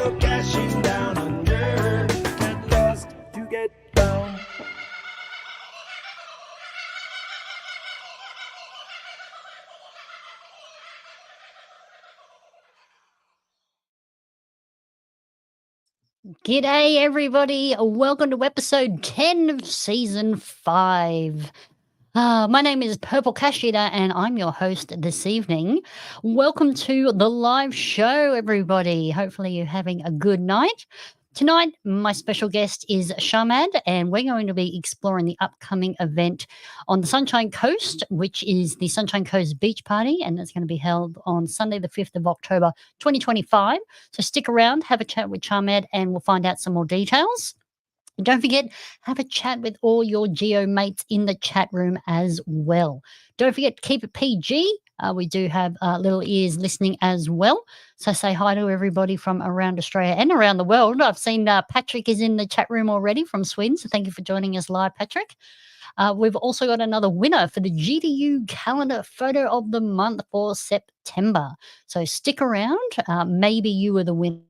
geocaching down under. Get lost to get down. G'day, everybody. Welcome to episode 10 of season 5. My name is Purple Cash Eater, and I'm your host this evening. Welcome to the live show, everybody. Hopefully, you're having a good night. Tonight, my special guest is Chamad, and we're going to be exploring the upcoming event on the Sunshine Coast, which is the Sunshine Coast Beach Party, and it's going to be held on Sunday, the 5th of October, 2025. So stick around, have a chat with Chamad, and we'll find out some more details. And don't forget, have a chat with all your Geo mates in the chat room as well. Don't forget, keep it PG. We do have little ears listening as well. So say hi to everybody from around Australia and around the world. I've seen Patrick is in the chat room already from Sweden. So thank you for joining us live, Patrick. We've also got another winner for the GDU calendar photo of the month for September. So stick around. Maybe you were the winner.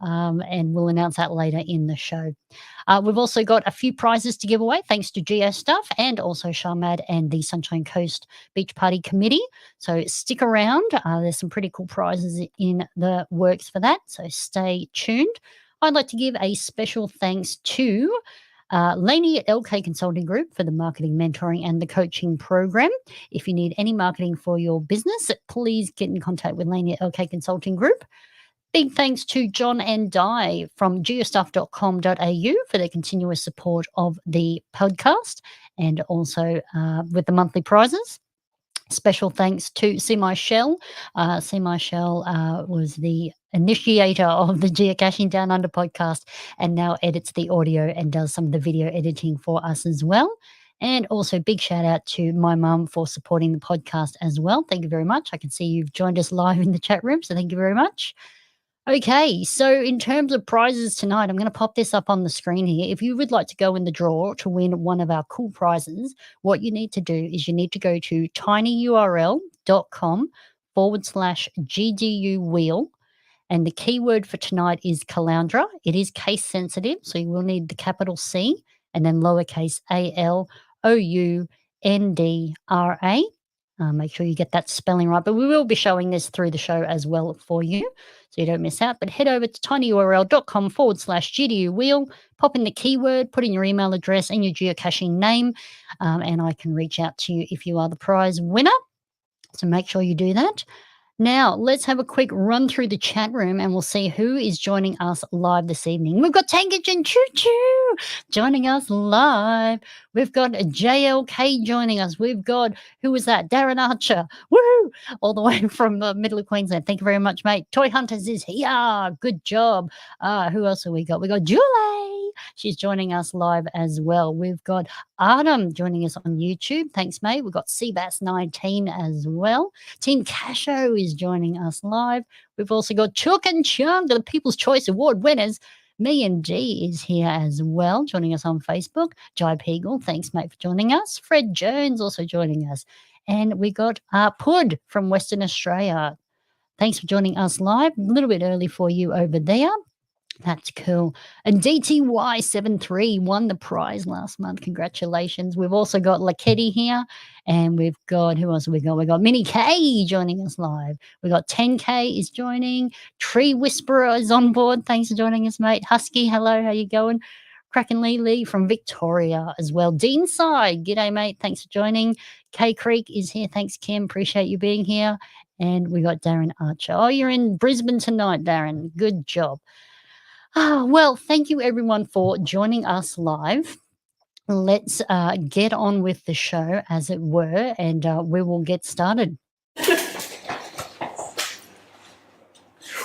And we'll announce that later in the show. We've also got a few prizes to give away thanks to Geo Stuff and also Chamad and the Sunshine Coast Beach Party Committee. So stick around. There's some pretty cool prizes in the works for that. So stay tuned. I'd like to give a special thanks to Lainey at LK Consulting Group for the marketing, mentoring, and the coaching program. If you need any marketing for your business, please get in contact with Lainey at LK Consulting Group. Big thanks to John and Di from geostuff.com.au for their continuous support of the podcast and also with the monthly prizes. Special thanks to See My Shell. See My Shell was the initiator of the Geocaching Down Under podcast and now edits the audio and does some of the video editing for us as well. And also big shout out to my mum for supporting the podcast as well. Thank you very much. I can see you've joined us live in the chat room, so thank you very much. Okay, so in terms of prizes tonight, I'm going to pop this up on the screen here. If you would like to go in the draw to win one of our cool prizes, what you need to do is you need to go to tinyurl.com/GDU wheel. And the keyword for tonight is Caloundra. It is case sensitive, so you will need the capital C and then lowercase ALOUNDRA. Make sure you get that spelling right. But we will be showing this through the show as well for you, so you don't miss out. But head over to tinyurl.com/GDU wheel, pop in the keyword, put in your email address and your geocaching name, and I can reach out to you if you are the prize winner. So make sure you do that. Now, let's have a quick run through the chat room and we'll see who is joining us live this evening. We've got Tankage and Choo Choo joining us live. We've got JLK joining us. We've got, who was that? Darren Archer. Woo! All the way from the middle of Queensland. Thank you very much, mate. Toy Hunters is here. Good job. Who else have we got? We got Julie. She's joining us live as well. We've got Adam joining us on YouTube. Thanks, mate. We've got Seabass19 as well. Team Casho is joining us live. We've also got Chook and Chunk, the People's Choice Award winners. Me and D is here as well, joining us on Facebook. Jai Peagle, thanks, mate, for joining us. Fred Jones also joining us. And we got Pud from Western Australia. Thanks for joining us live. A little bit early for you over there. That's cool. And DTY73 won the prize last month. Congratulations. We've also got Laketti here. And we've got, who else have we got? We've got Minnie K joining us live. We've got 10K is joining. Tree Whisperer is on board. Thanks for joining us, mate. Husky, hello. How you going? Kraken Lee from Victoria as well. Dean Side, g'day, mate. Thanks for joining. K Creek is here. Thanks, Kim. Appreciate you being here. And we got Darren Archer. Oh, you're in Brisbane tonight, Darren. Good job. Well, thank you everyone for joining us live. Let's get on with the show, as it were, and we will get started.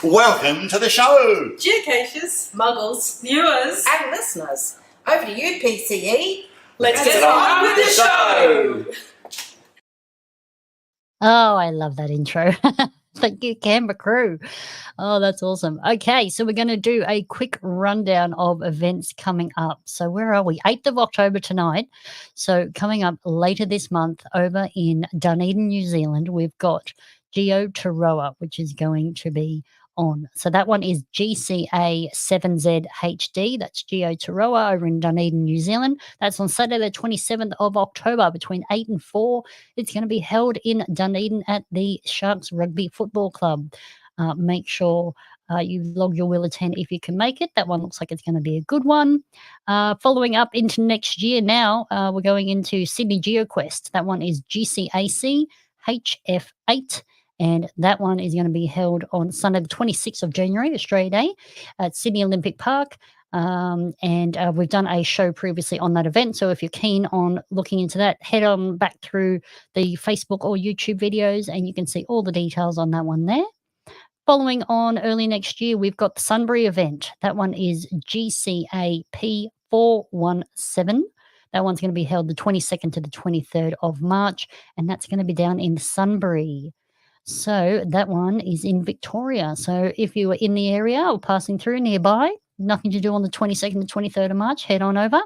Welcome to the show! Geocachers, muggles, viewers, and listeners. Over to you, PCE. Let's get on with the show! Oh, I love that intro. Thank you, Canberra crew. Oh, that's awesome. Okay, so we're going to do a quick rundown of events coming up. So where are we? 8th of October tonight. So coming up later this month over in Dunedin, New Zealand, we've got Geotaroa, which is going to be on. So that one is GCA7ZHD. That's Geotaroa over in Dunedin, New Zealand. That's on Saturday the 27th of October between 8 and 4. It's going to be held in Dunedin at the Sharks Rugby Football Club. Make sure you log your will attend if you can make it. That one looks like it's going to be a good one. Following up into next year now, we're going into Sydney GeoQuest. That one is GCAC HF8. And that one is going to be held on Sunday, the 26th of January, Australia Day, at Sydney Olympic Park. And we've done a show previously on that event. So if you're keen on looking into that, head on back through the Facebook or YouTube videos and you can see all the details on that one there. Following on early next year, we've got the Sunbury event. That one is GCAP417. That one's going to be held the 22nd to the 23rd of March, and that's going to be down in Sunbury. So that one is in Victoria. So if you are in the area or passing through nearby, nothing to do on the 22nd to 23rd of March, head on over.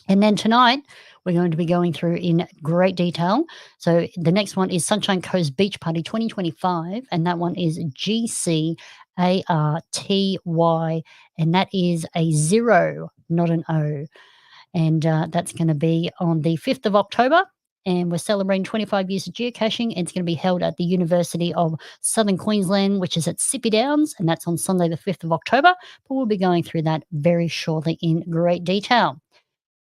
And then tonight, we're going to be going through in great detail. So the next one is Sunshine Coast Beach Party 2025, and that one is GCARTY, and that is a 0, not an O. And that's going to be on the 5th of October. And we're celebrating 25 years of geocaching. It's going to be held at the University of Southern Queensland, which is at Sippy Downs, and that's on Sunday, the 5th of October. But we'll be going through that very shortly in great detail.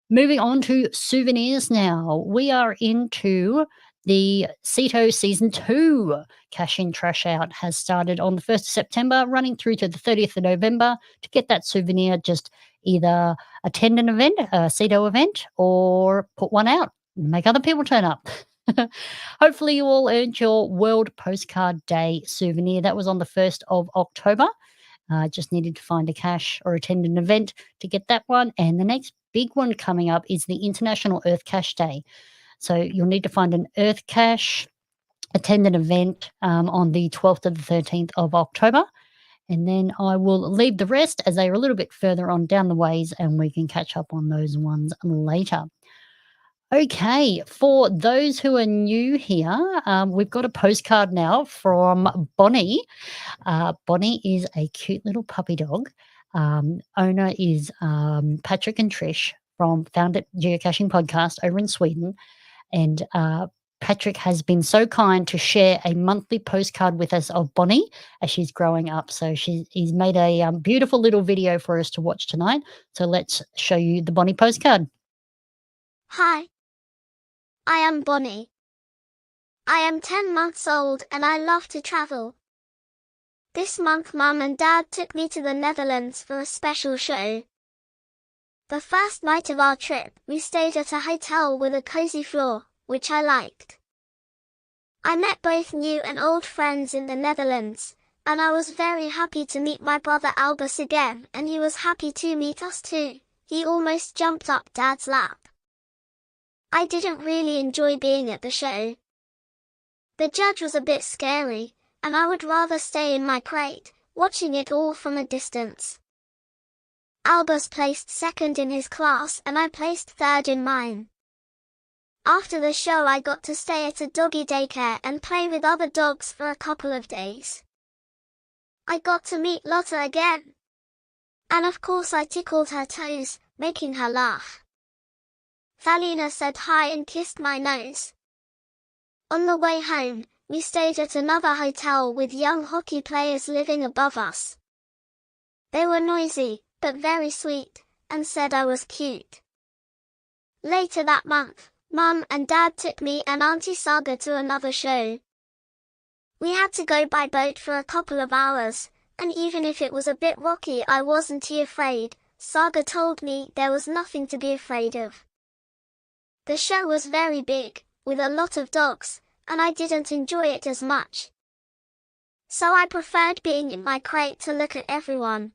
Moving on to souvenirs now. We are into the CETO Season 2. Cash In, Trash Out has started on the 1st of September, running through to the 30th of November. To get that souvenir, just either attend an event, a CETO event, or put one out. Make other people turn up. Hopefully you all earned your World Postcard Day souvenir. That was on the 1st of October. Just needed to find a cache or attend an event to get that one. And the next big one coming up is the International Earth Cache Day. So you'll need to find an Earth cache, attend an event on the 12th to the 13th of October. And then I will leave the rest as they are a little bit further on down the ways and we can catch up on those ones later. Okay, for those who are new here, we've got a postcard now from Bonnie. Bonnie is a cute little puppy dog. Owner is Patrick and Trish from Found It Geocaching podcast over in Sweden. And Patrick has been so kind to share a monthly postcard with us of Bonnie as she's growing up. So he's made a beautiful little video for us to watch tonight. So let's show you the Bonnie postcard. Hi. I am Bonnie. I am 10 months old and I love to travel. This month Mum and Dad took me to the Netherlands for a special show. The first night of our trip, we stayed at a hotel with a cozy floor, which I liked. I met both new and old friends in the Netherlands, and I was very happy to meet my brother Albus again, and he was happy to meet us too. He almost jumped up Dad's lap. I didn't really enjoy being at the show. The judge was a bit scary, and I would rather stay in my crate, watching it all from a distance. Albus placed second in his class and I placed third in mine. After the show I got to stay at a doggy daycare and play with other dogs for a couple of days. I got to meet Lotta again. And of course I tickled her toes, making her laugh. Thalina said hi and kissed my nose. On the way home, we stayed at another hotel with young hockey players living above us. They were noisy, but very sweet, and said I was cute. Later that month, Mum and Dad took me and Auntie Saga to another show. We had to go by boat for a couple of hours, and even if it was a bit rocky I wasn't too afraid. Saga told me there was nothing to be afraid of. The show was very big, with a lot of dogs, and I didn't enjoy it as much. So I preferred being in my crate to look at everyone.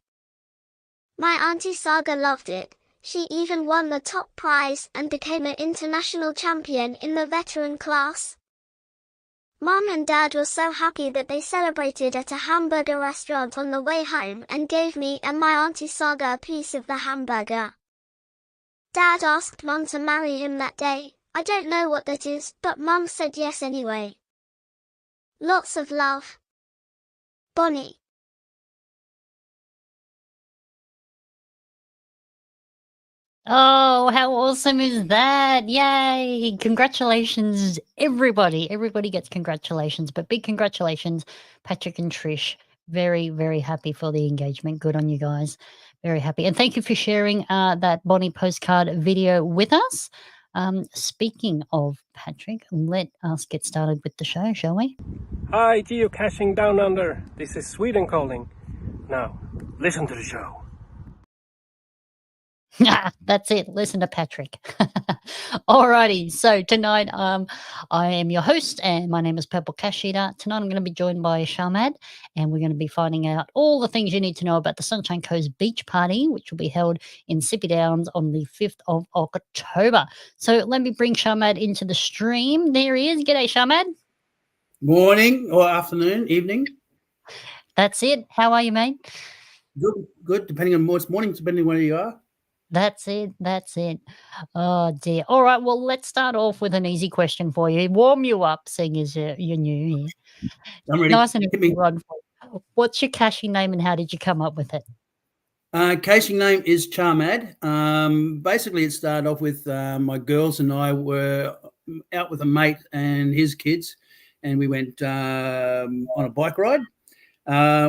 My Auntie Saga loved it. She even won the top prize and became an international champion in the veteran class. Mum and Dad were so happy that they celebrated at a hamburger restaurant on the way home and gave me and my Auntie Saga a piece of the hamburger. Dad asked Mum to marry him that day. I don't know what that is, but Mum said yes anyway. Lots of love. Bonnie. Oh, how awesome is that? Yay! Congratulations, everybody. Everybody gets congratulations, but big congratulations, Patrick and Trish. Very, very happy for the engagement. Good on you guys. Very happy. And thank you for sharing that Bonnie postcard video with us. Speaking of Patrick, let us get started with the show, shall we? Hi, Geocaching Down Under. This is Sweden calling. Now, listen to the show. That's it. Listen to Patrick. Alrighty. So tonight, I am your host, and my name is Purple Cash Eater. Tonight, I'm going to be joined by Chamad, and we're going to be finding out all the things you need to know about the Sunshine Coast Beach Party, which will be held in Sippy Downs on the 5th of October. So let me bring Chamad into the stream. There he is. G'day, Chamad. Morning or afternoon, evening. That's it. How are you, mate? Good. Depending on what's morning, depending on where you are. That's it. That's it. Oh, dear. All right. Well, let's start off with an easy question for you. Warm you up, seeing as you're new here. I'm ready. Nice and Hit me. easy one for you. What's your caching name and how did you come up with it? Caching name is Chamad. Basically, it started off with my girls and I were out with a mate and his kids, and we went on a bike ride.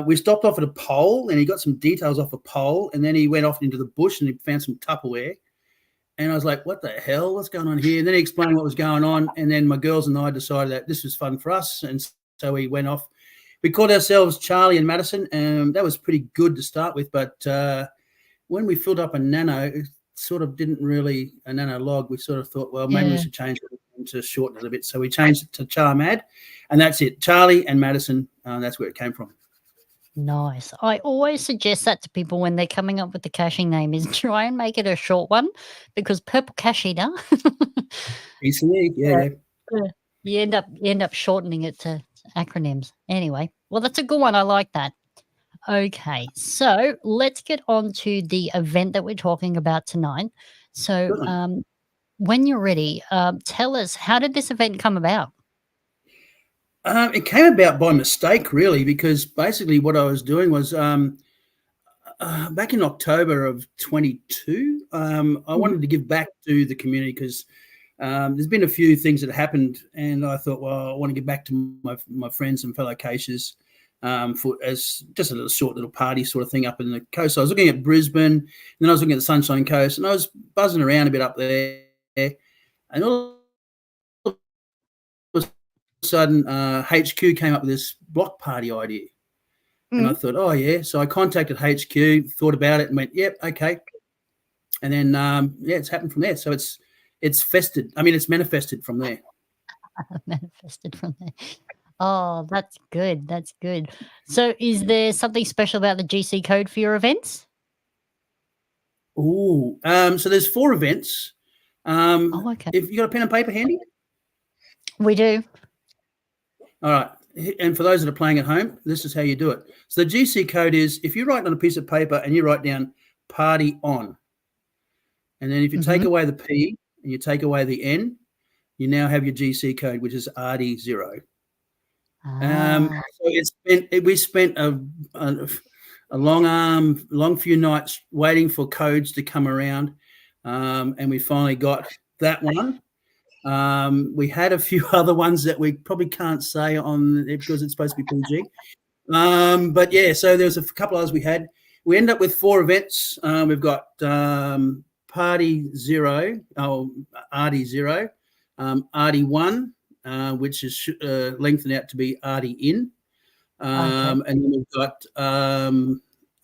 We stopped off at a pole, and he got some details off a pole, and then he went off into the bush and he found some Tupperware. And I was like, what the hell? What's going on here? And then he explained what was going on, and then my girls and I decided that this was fun for us, and so we went off. We called ourselves Charlie and Madison, and that was pretty good to start with, but when we filled up a nano, it sort of didn't really, a nano log, we sort of thought, well, maybe we should change it to shorten it a bit. So we changed it to Chamad, and that's it. Charlie and Madison, that's where it came from. Nice. I always suggest that to people when they're coming up with the caching name is try and make it a short one, because Purple Cash Eater, PCE, yeah. you end up shortening it to acronyms. Anyway, well, that's a good one. I like that. Okay, so let's get on to the event that we're talking about tonight. So Good. when you're ready, tell us, how did this event come about? It came about by mistake, really, because basically what I was doing was back in October of 22, I wanted to give back to the community because there's been a few things that happened, and I thought, well, I want to give back to my friends and fellow caches for as just a short little party sort of thing up in the coast. So I was looking at Brisbane, and then I was looking at the Sunshine Coast, and I was buzzing around a bit up there, and all of a sudden HQ came up with this block party idea. And I thought, oh, yeah. So I contacted HQ, thought about it, and went, yep, okay. And then, it's happened from there. So it's festered. I mean, it's manifested from there. Manifested from there. Oh, that's good. That's good. So is there something special about the GC code for your events? Oh, so there's 4 events. Okay. If you got a pen and paper handy? We do. All right. And for those that are playing at home, this is how you do it. So the GC code is, if you write on a piece of paper and you write down party on, and then if you take away the P and you take away the N, you now have your GC code, which is RD0. So we spent a long few nights waiting for codes to come around, and we finally got that one. We had a few other ones that we probably can't say on it because it's supposed to be PG. But yeah, so there was a couple others we had. We end up with 4 events. We've got Party 0, RD0, RD1, which is lengthened out to be RD in. And then we've got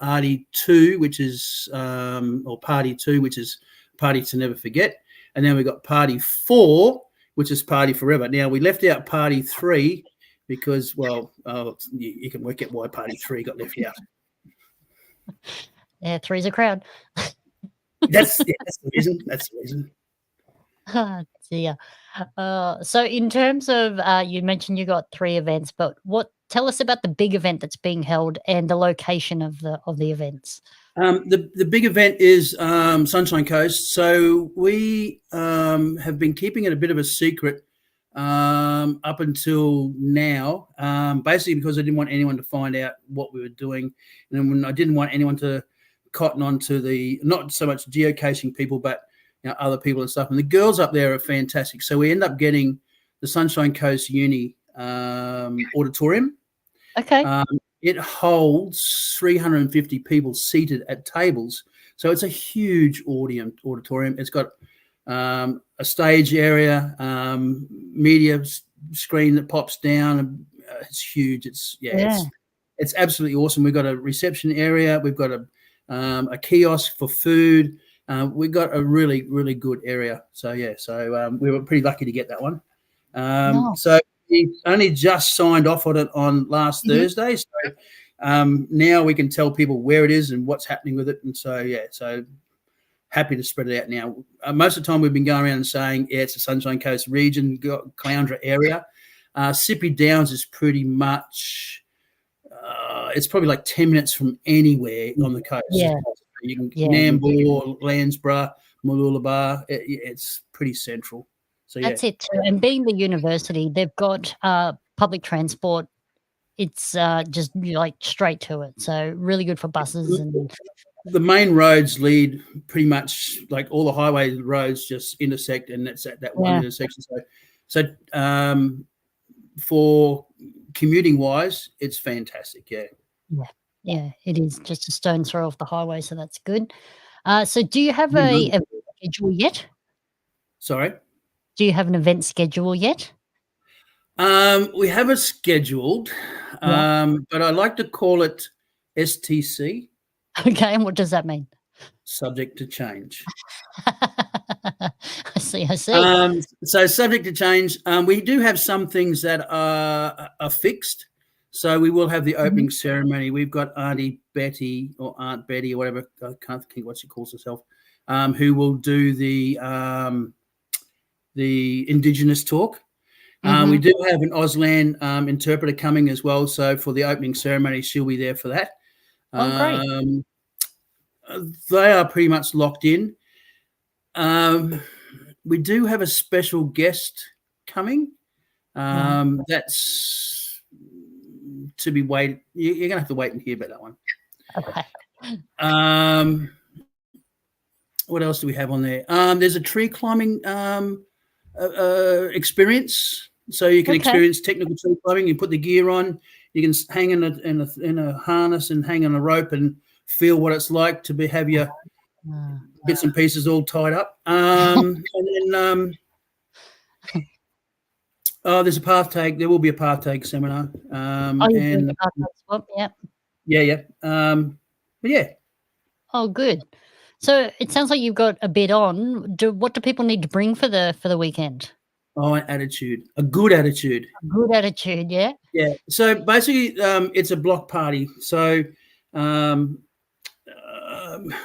RD2, which is, or Party 2, which is Party to Never Forget. And then we got Party 4, which is Party Forever. Now, we left out Party 3 because, well, you can work out why Party 3 got left out. Yeah, 3's a crowd. That's the reason. That's the reason. Oh, dear. So in terms of, you mentioned you got 3 events, but tell us about the big event that's being held and the location of the events. The big event is Sunshine Coast. So we have been keeping it a bit of a secret up until now, basically because I didn't want anyone to find out what we were doing, and when I didn't want anyone to cotton onto the not so much geocaching people, but other people and stuff. And the girls up there are fantastic. So we end up getting the Sunshine Coast Uni auditorium. Okay. It holds 350 people seated at tables. So it's a huge auditorium. It's got a stage area, media screen that pops down. And, it's huge. It's absolutely awesome. We've got a reception area. We've got a kiosk for food. We've got a really, really good area. So we were pretty lucky to get that one. So we only just signed off on it on last Thursday. So now we can tell people where it is and what's happening with it. And so happy to spread it out now. Most of the time we've been going around and saying, it's the Sunshine Coast region, Caloundra area. Sippy Downs is pretty much, it's probably like 10 minutes from anywhere on the coast. Yeah. You can Nambour, Landsborough, Mooloolaba. It's pretty central. So That's it too. And being the university, they've got public transport. It's just like straight to it. So really good for buses. And the main roads lead pretty much like all the highway roads just intersect, and it's at that one intersection. So for commuting wise, it's fantastic. Yeah, it is just a stone's throw off the highway. So that's good. So do you have a schedule yet? Sorry? Do you have an event schedule yet? We have it scheduled, but I like to call it STC. Okay, and what does that mean? Subject to change. I see. So subject to change. We do have some things that are fixed. So we will have the opening ceremony. We've got Auntie Betty or Aunt Betty or whatever, I can't think what she calls herself, who will do the Indigenous talk. We do have an Auslan interpreter coming as well. So for the opening ceremony, she'll be there for that. Great. They are pretty much locked in. We do have a special guest coming. That's to be waited. You're going to have to wait and hear about that one. Okay. What else do we have on there? There's a tree climbing experience. So you can experience technical tree climbing. You put the gear on. You can hang in a harness and hang on a rope and feel what it's like to have your bits and pieces all tied up. And then there's a path tag. There will be a path tag seminar. And yeah. But yeah. Oh, good. So it sounds like you've got a bit on. What do people need to bring for the weekend? Oh, an attitude, a good attitude. A good attitude, yeah. Yeah. So basically, it's a block party. So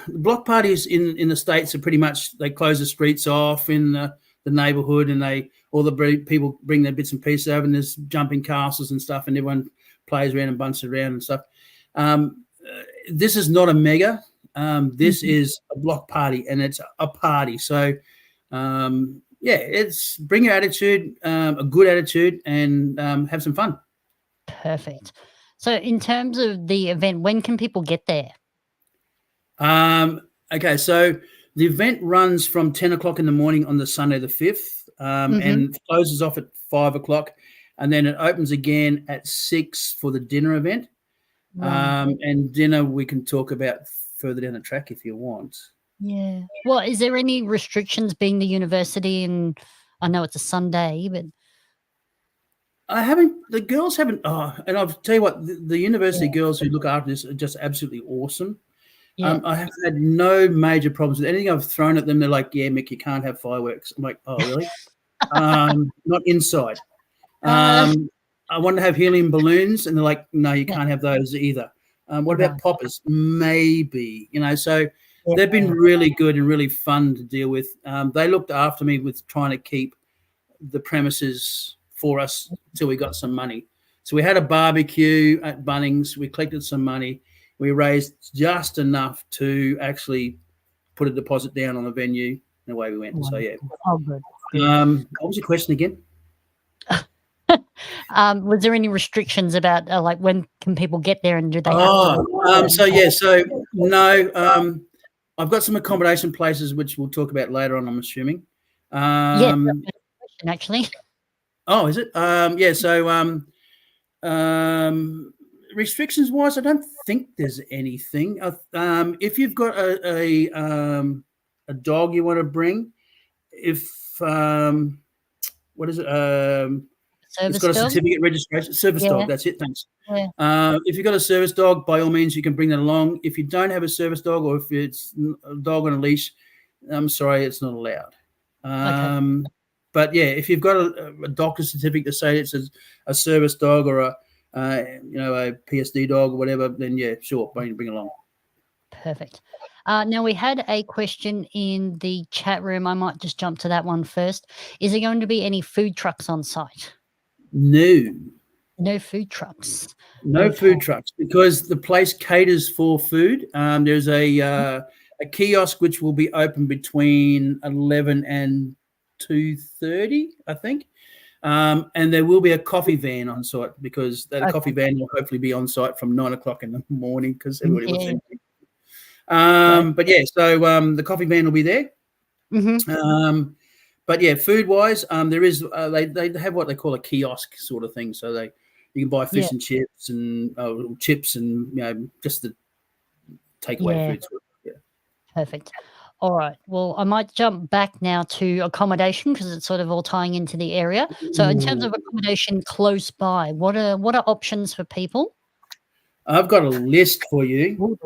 block parties in the States are pretty much, they close the streets off in the neighborhood, and all the people bring their bits and pieces over, and there's jumping castles and stuff, and everyone plays around and bunches around and stuff. This is not a mega. This is a block party, and it's a party. So, it's bring your attitude, a good attitude, and have some fun. Perfect. So in terms of the event, when can people get there? Okay, so the event runs from 10 o'clock in the morning on the Sunday the 5th and closes off at 5 o'clock, and then it opens again at 6 for the dinner event. And dinner we can talk about further down the track if you want. Yeah. Well, is there any restrictions being the university? And I know it's a Sunday, but the girls haven't. Oh, and I'll tell you what, the university girls who look after this are just absolutely awesome. Yeah. I have had no major problems with anything I've thrown at them. They're like, yeah, Mick, you can't have fireworks. I'm like, oh, really? Not inside. I want to have helium balloons, and they're like, no, you can't have those either. What about poppers? Maybe, so they've been really good and really fun to deal with. They looked after me with trying to keep the premises for us till we got some money. So we had a barbecue at Bunnings. We collected some money. We raised just enough to actually put a deposit down on the venue, and away we went. So, yeah. Oh, good. What was your question again? Was there any restrictions about like when can people get there and do they have to? So no, I've got some accommodation places which we'll talk about later on, I'm assuming. Yeah, that's my question, actually. Oh, is it? Yeah. So restrictions wise, I don't think there's anything. If you've got a dog you want to bring, if what is it? It's got a Dog? certificate registration. Service Yeah. dog. That's it. Thanks. Yeah. If you've got a service dog, by all means, you can bring that along. If you don't have a service dog, or if it's a dog on a leash, I'm sorry, it's not allowed. But yeah, if you've got a doctor's certificate to say it's a service dog or a PSD dog or whatever, then yeah, sure, bring along. Perfect. Now, we had a question in the chat room. I might just jump to that one first. Is there going to be any food trucks on site? No. No food trucks. No food trucks because the place caters for food. There's a kiosk which will be open between 11 and 2:30, I think. And there will be a coffee van on site because that coffee van will hopefully be on site from 9 o'clock in the morning because everybody wants to. But yeah, so the coffee van will be there. Mm-hmm. But yeah, food wise, there is they have what they call a kiosk sort of thing. So you can buy fish and chips and just the takeaway food. Yeah. Perfect. All right. Well, I might jump back now to accommodation because it's sort of all tying into the area. So in terms of accommodation close by, what are options for people? I've got a list for you. Ooh,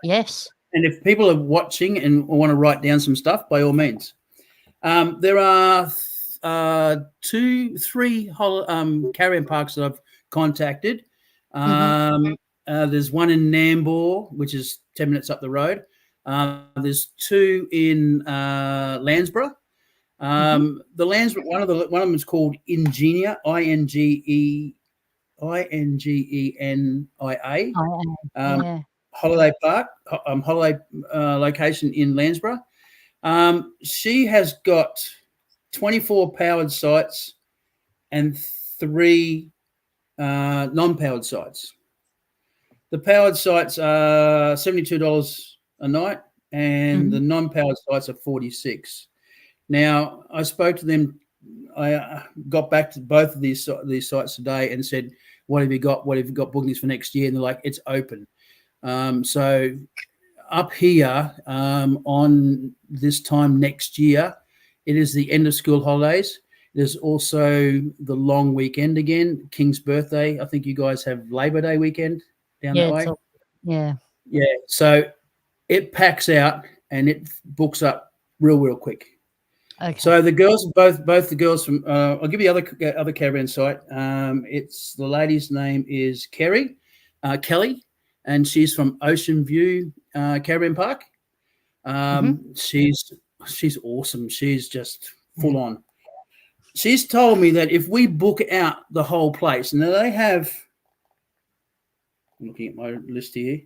yes. And if people are watching and want to write down some stuff, by all means. There are 3 carrier parks that I've contacted. There's one in Nambour, which is 10 minutes up the road. There's 2 in Landsborough. The Landsborough, one of them is called Ingenia, Ingenia. Holiday Park, holiday location in Landsborough. She has got 24 powered sites and 3 non-powered sites. The powered sites are $72 a night, and the non-powered sites are $46. Now, I spoke to them. I got back to both of these sites today and said, "What have you got? What have you got bookings for next year?" And they're like, "It's open." So up here on this time next year, it is the end of school holidays. There's also the long weekend again, King's birthday. I think you guys have Labor Day weekend down that way. Yeah. So it packs out and it books up real quick. Okay. So the girls, both the girls from, I'll give you other caravan site. It's the lady's name is Kelly, and she's from Ocean View Caravan Park. She's awesome. She's just full on. She's told me that if we book out the whole place, and they have, I'm looking at my list here,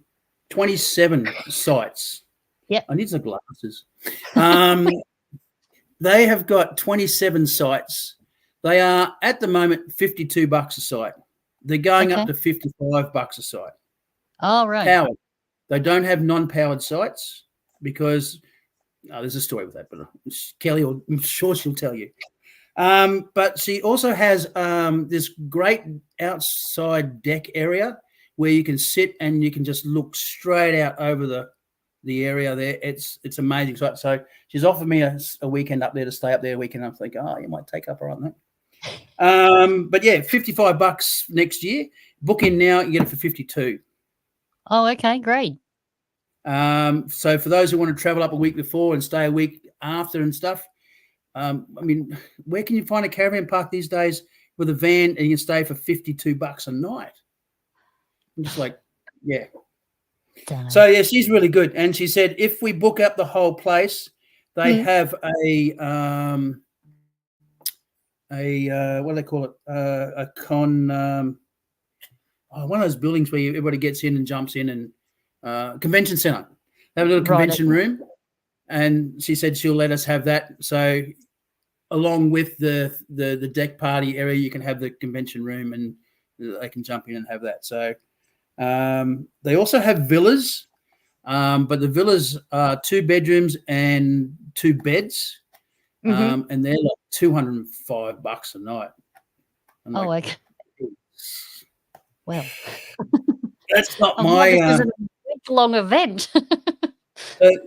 27 sites. Yeah. I need some glasses. They have got 27 sites. They are at the moment $52 a site. They're going up to $55 a site. Oh, right. Powered. They don't have non-powered sites because there's a story with that, but Kelly, I'm sure she'll tell you. But she also has this great outside deck area where you can sit and you can just look straight out over the area there. It's amazing. So she's offered me a weekend up there to stay up there a weekend. I'm thinking, you might take up on that. But yeah, $55 next year. Book in now, you get it for $52. Oh, okay, great. So for those who want to travel up a week before and stay a week after and stuff, I mean, where can you find a caravan park these days with a van and you can stay for $52 a night? I'm just like, yeah. So yeah, she's really good, and she said if we book up the whole place, they have a what do they call it? A one of those buildings where everybody gets in and jumps in, and convention center. They have a little convention room, and she said she'll let us have that. So along with the deck party area, you can have the convention room, and they can jump in and have that. So they also have villas, but the villas are 2 bedrooms and 2 beds, and they're like $205 a night. I'm Oh, like, okay. Well, that's not this my. is a week-long event.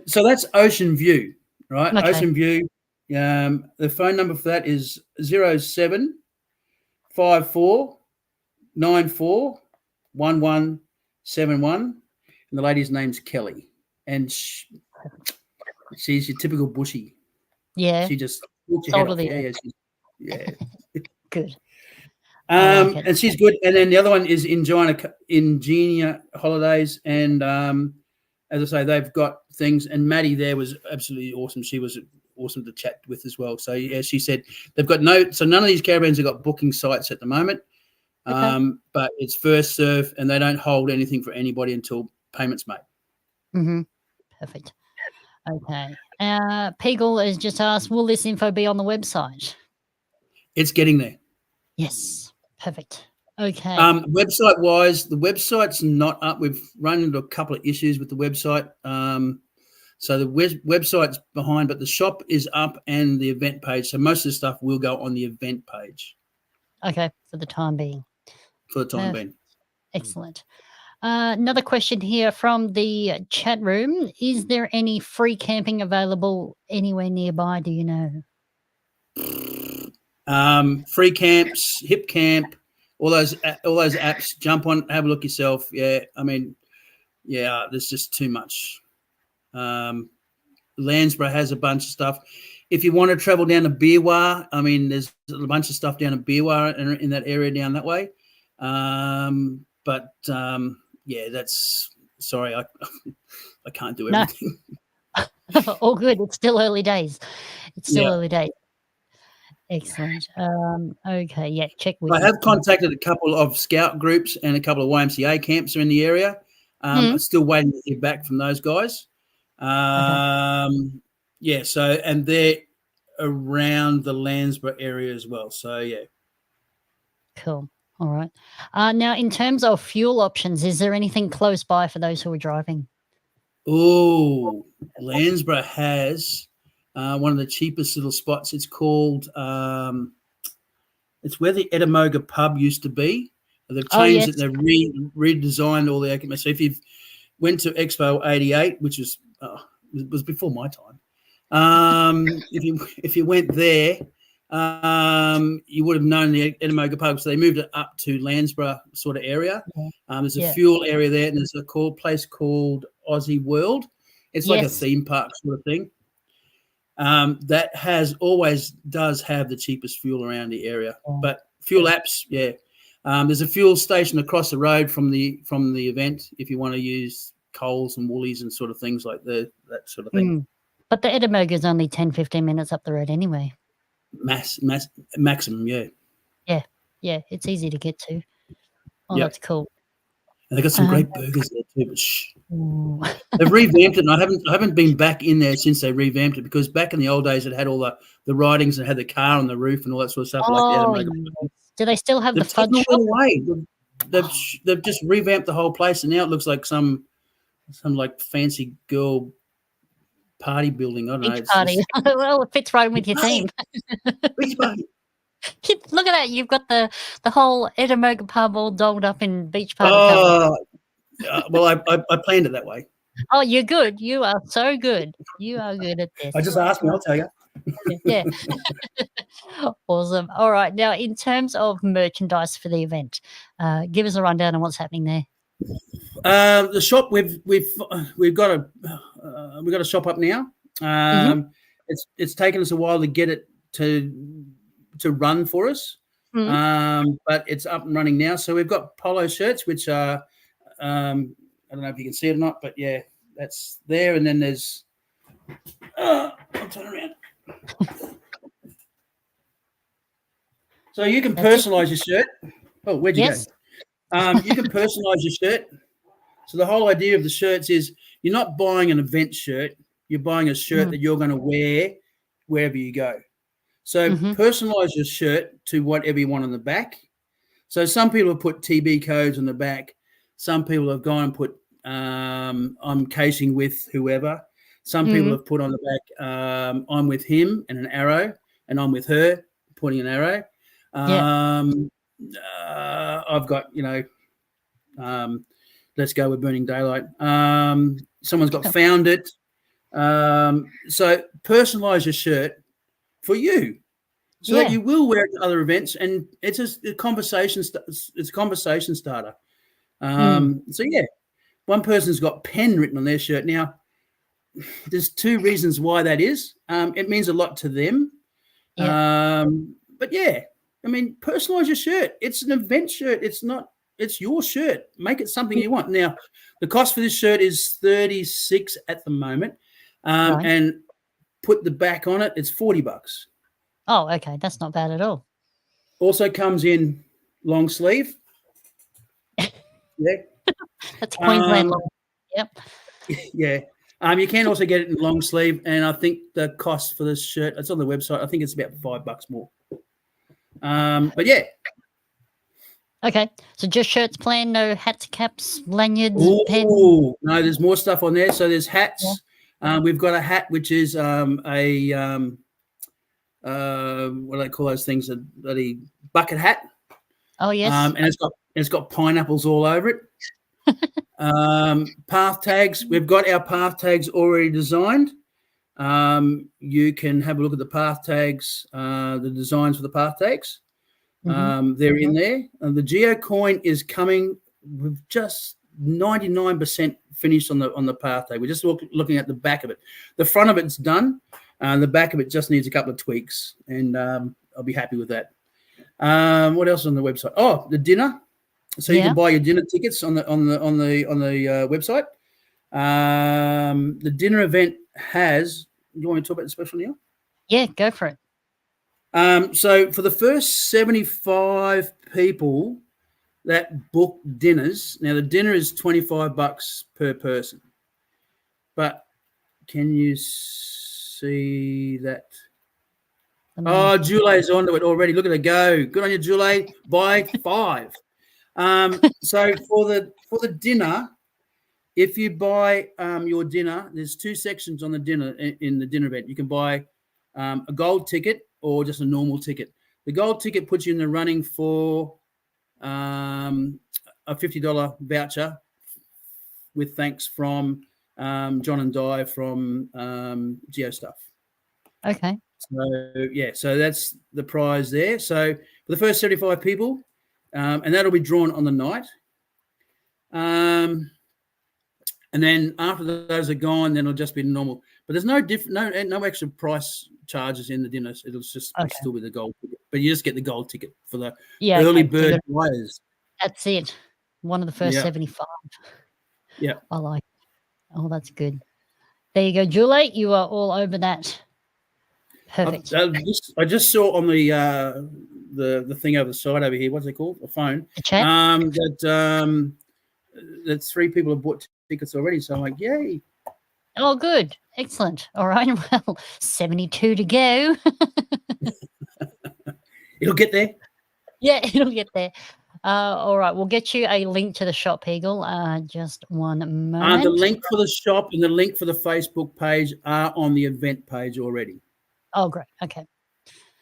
So that's Ocean View, right? Okay. Ocean View. The phone number for that is 0754941171, and the lady's name's Kelly, and she's your typical bushy. Yeah. She just walks your head off. Totally. Yeah. Good. I like it. And she's good. And then the other one is Ingenia Holidays, and as I say, they've got things. And Maddie there was absolutely awesome. She was awesome to chat with as well. So yeah, she said they've got none of these caravans have got booking sites at the moment, but it's first serve, and they don't hold anything for anybody until payments made. Perfect. Okay. Peagle has just asked, will this info be on the website? It's getting there. Yes. Perfect. Okay. Website wise, the website's not up. We've run into a couple of issues with the website. So the website's behind, but the shop is up and the event page. So most of the stuff will go on the event page. Okay. For the time being. Excellent. Another question here from the chat room. Is there any free camping available anywhere nearby? Do you know? Free camps, Hip Camp, all those apps. Jump on, have a look yourself. Yeah, I mean, yeah, there's just too much. Landsborough has a bunch of stuff. If you want to travel down to Beerwah, I mean, there's a bunch of stuff down at Beerwah in that area down that way. Yeah, that's sorry, I can't do everything. No. All good. It's still early days. Early days. Excellent. Okay, yeah, check with I have contacted a couple of scout groups and a couple of YMCA camps are in the area. I'm still waiting to hear back from those guys. Yeah, so and they're around the Landsborough area as well. So yeah. Cool. All right. Now, in terms of fuel options, is there anything close by for those who are driving? Oh, Landsborough has one of the cheapest little spots. It's called it's where the Etimoga pub used to be. They've changed it. They've redesigned all the equipment. So if you went to Expo 88, which was before my time, if you went there, you would have known the Etimoga pub. So they moved it up to Landsborough sort of area. There's a fuel area there, and there's a place called Aussie World. It's like a theme park sort of thing. That always does have the cheapest fuel around the area. But fuel apps, there's a fuel station across the road from the event if you want to use Coles and Woolies and sort of things like that sort of thing. But the Etimoga is only 10-15 minutes up the road anyway. Maximum, yeah. Yeah, it's easy to get to. Oh, that's cool. And they got some great burgers there too. But they've revamped it, and I haven't been back in there since they revamped it, because back in the old days it had all the writings and had the car on the roof and all that sort of stuff. Do they still have the fudge shop? They've just revamped the whole place, and now it looks like some like fancy girl party building. I don't know. Beach party. Well, it fits right with your theme. Beach party. Look at that! You've got the whole Etimoga pub all dolled up in beach party. Well, I planned it that way. Oh, you're good. You are so good. You are good at this. I just asked me, I'll tell you. Yeah. Awesome. All right. Now, in terms of merchandise for the event, give us a rundown on what's happening there. The shop we've got a shop up now. It's taken us a while to get it to run for us, but it's up and running now. So we've got polo shirts, which are I don't know if you can see it or not, but yeah, that's there. And then there's I'll turn around. So you can personalize your shirt. Oh, where'd you go? You can personalize your shirt. So the whole idea of the shirts is you're not buying an event shirt. You're buying a shirt that you're going to wear wherever you go. So Mhm. personalize your shirt to whatever you want on the back. So some people have put TB codes on the back. Some people have gone and put I'm casing with whoever. Some people Mhm. have put on the back I'm with him and an arrow, and I'm with her pointing an arrow. Yeah. I've got, let's go with Burning Daylight. Someone's got found it. So personalize your shirt for you, so that Yeah. you will wear it to other events, and it's just a conversation. It's a conversation starter. So yeah, one person's got pen written on their shirt. Now, there's two reasons why that is. It means a lot to them. Yeah. But yeah, I mean, personalize your shirt. It's an event shirt. It's not. It's your shirt. Make it something you want. Now, the cost for this shirt is $36 at the moment, Right. and put the back on it. It's $40. Oh, okay. That's not bad at all. Also comes in long sleeve. Yeah. That's Queensland Um, law. Yep. Yeah. You can also get it in long sleeve, and I think the cost for this shirt, it's on the website. I think it's about $5 more. But yeah. Okay. So just shirts plain, no hats, caps, lanyards, pens. Oh no, there's more stuff on there. So there's hats. Yeah. We've got a hat which is what do they call those things? A bloody bucket hat. Oh yes. And it's got pineapples all over it. Path tags. We've got our path tags already designed. You can have a look at the path tags, the designs for the path tags. They're in there. And the Geo coin is coming. We've just 99% finished on the path tag. We're just looking at the back of it. The front of it's done. The back of it just needs a couple of tweaks, and I'll be happy with that. What else is on the website? Oh, the dinner. So you can buy your dinner tickets on the website. The dinner event has. You want me to talk about the special now? Yeah, go for it. So for the first 75 people that book dinners, now the dinner is $25 per person. But can you see that? Oh, Julay's onto it already. Look at her go. Good on you, Julay. Buy 5. So for the dinner, if you buy your dinner, there's 2 sections on the dinner in the dinner event. You can buy a gold ticket or just a normal ticket. The gold ticket puts you in the running for a $50 voucher with thanks from John and Di from Geo Stuff. Okay. So yeah, so that's the prize there. So for the first 75 people, and that'll be drawn on the night. And then after those are gone, then it'll just be normal. But there's no extra price charges in the dinners. It'll just still be the gold ticket. But you just get the gold ticket for the early bird buyers. That's it. One of the first 75. Yeah. I like it. Oh, that's good. There you go, Julie. You are all over that. Perfect. I just saw on the thing over the side over here. What's it called? A phone. The chat. That 3 people have bought tickets already. So I'm like, yay. Oh, good. Excellent. All right. Well, 72 to go. It'll get there. Yeah, it'll get there. All right. We'll get you a link to the shop, Eagle. Just one moment. The link for the shop and the link for the Facebook page are on the event page already. Oh, great. Okay.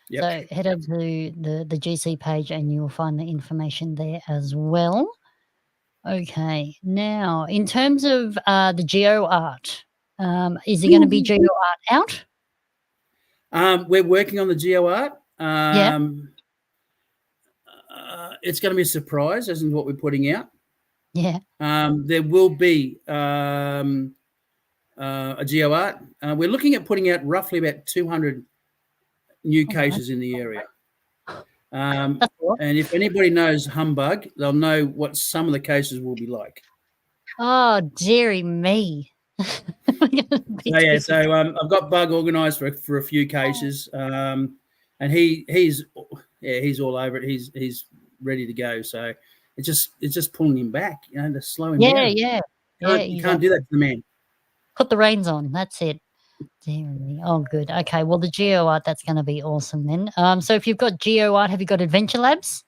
Yep. So head over to the GC page and you'll find the information there as well. Okay. Now, in terms of the Geo art, is there going to be Geo art out? We're working on the Geo art. It's going to be a surprise, as in what we're putting out. Yeah. There will be a Geo art. We're looking at putting out roughly about 200 new cases in the area. And if anybody knows Humbug, they'll know what some of the cases will be like. Oh, dearie me. So I've got Bug organised for a few cases, and he's all over it. He's ready to go. So it's just pulling him back, to slow him down. Yeah. You can't do that to the man. Put the reins on. That's it. Dear me. Oh, good. Okay. Well, the geo art, that's going to be awesome then. So if you've got geo art, have you got Adventure Labs?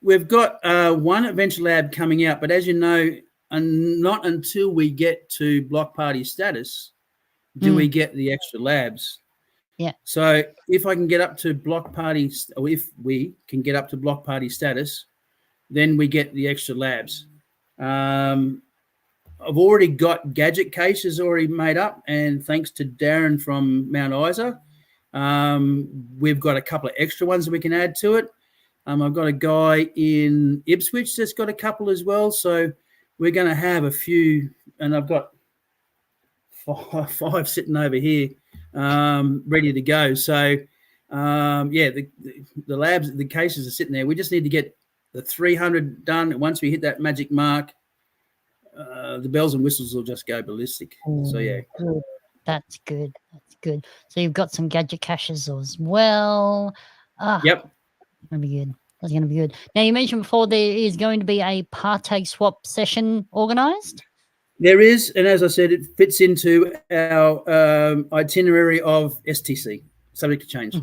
We've got one Adventure Lab coming out, but as you know, not until we get to block party status do we get the extra labs. Yeah. So if I can get up to block party, or if we can get up to block party status, then we get the extra labs. I've already got gadget cases already made up, and thanks to Darren from Mount Isa, we've got a couple of extra ones that we can add to it. I've got a guy in Ipswich that's got a couple as well, so we're going to have a few, and I've got five sitting over here ready to go. So, the labs, the cases are sitting there. We just need to get the 300 done. Once we hit that magic mark, the bells and whistles will just go ballistic. So, yeah. Good. That's good. That's good. So you've got some gadget caches as well. Yep. Going to be good. That's going to be good. Now, you mentioned before there is going to be a partake swap session organised. There is, and as I said, it fits into our itinerary of STC, subject to change.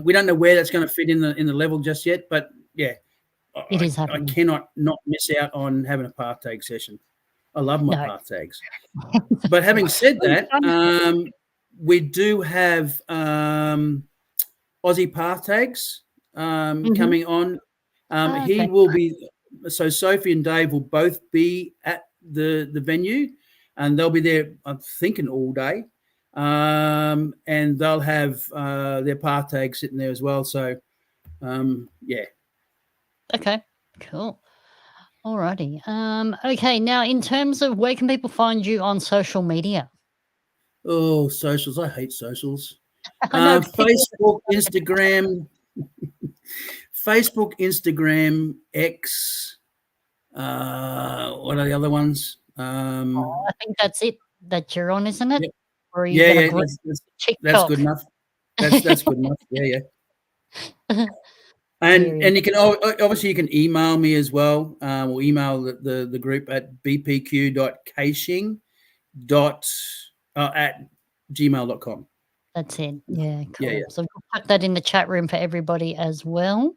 We don't know where that's going to fit in the level just yet, but yeah, it is happening. I cannot not miss out on having a partake session. I love my partakes. But having said that, we do have Aussie partakes coming on. He will be, so Sophie and Dave will both be at the venue, and they'll be there, I'm thinking, all day. And they'll have their partake sitting there as well. So, yeah. Okay, cool. Alrighty. Okay, now in terms of where can people find you on social media? Oh, socials. I hate socials. I know, Facebook, Instagram, X. What are the other ones? I think that's it that you're on, isn't it? Yep. Or are you that's good enough. That's good enough. Yeah. And you can obviously you can email me as well, or email the group at bpq.caching@gmail.com. That's it. Yeah, cool. Yeah. So we'll put that in the chat room for everybody as well.